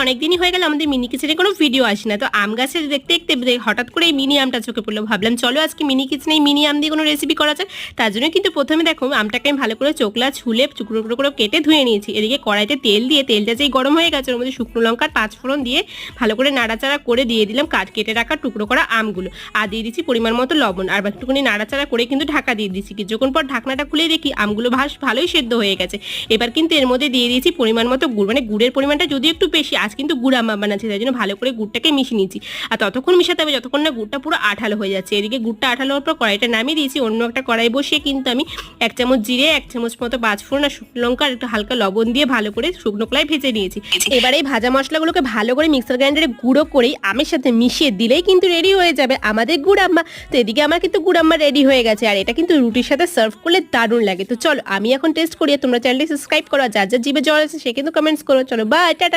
অনেকদিনই হয়ে গেল আমাদের মিনি কিচেনে কোনো ভিডিও আসে না। তো আম গাছের দেখতে দেখতে হঠাৎ করে এই মিনি আমটা চোখে পড়লো, ভাবলাম চলো আজকে মিনি কিচেনে এই মিনি আম দিয়ে কোনো রেসিপি করা যায়। তার জন্য কিন্তু প্রথমে দেখো আমটাকে আমি ভালো করে চোকলা ছুলে টুকরো টুকরো করে কেটে ধুয়ে নিয়েছি। এদিকে কড়াইতে তেল দিয়ে তেলটা যেই গরম হয়ে গেছে ওর মধ্যে শুকনো লঙ্কার 5 ফোড়ন দিয়ে ভালো করে নাড়াচাড়া করে দিয়ে দিলাম কেটে রাখা টুকরো করা আমগুলো, আর দিয়ে দিচ্ছি পরিমাণ মতো লবণ, আর একটুখানি নাড়াচাড়া করে কিন্তু ঢাকা দিয়ে দিচ্ছি। কিছুক্ষণ পর ঢাকনাটা খুলে দেখি আমগুলো ভালোই সেদ্ধ হয়ে গেছে। এবার কিন্তু এর মধ্যে দিয়ে দিয়েছি পরিমাণ মতো গুড়, মানে গুড়ের পরিমাণটা যদিও একটু বেশি, আজ কিন্তু গুড় আম বানাচ্ছি, তাই জন্য ভালো করে গুড়টাকে মিশিয়ে নিচ্ছি। আর ততক্ষণ মিশাতে হবে যতক্ষণ না গুড়টা পুরো আঠালো হয়ে যাচ্ছে। এদিকে গুড়টা আঠালো হওয়ার পর কড়াইটা নামিয়ে দিয়েছি। অন্য একটা কড়াই বসিয়ে কিন্তু আমি 1 চামচ জিরে, 1 চামচ মতো 5 ফোড়ন আর শুকনো লঙ্কা আর একটু হালকা লবণ দিয়ে ভালো করে শুকনো কড়াই ভেজে নিয়েছি। এবার এই ভাজা মশলাগুলোকে ভালো করে মিক্সার গ্রাইন্ডারে গুঁড়ো করে আমের সাথে মিশিয়ে দিলেই কিন্তু রেডি হয়ে যাবে আমাদের গুড় আম্মা। তো এদিকে আমার কিন্তু গুড় আম্মা রেডি হয়ে গেছে, আর এটা কিন্তু রুটির সাথে সার্ভ করলে দারুণ লাগে। তো চলো আমি এখন টেস্ট করি, তোমরা চ্যানেলটি সাবস্ক্রাইব করো, যার যার জিভে জল আছে সে কিন্তু কমেন্টস করো। চলো বাই, টাটা।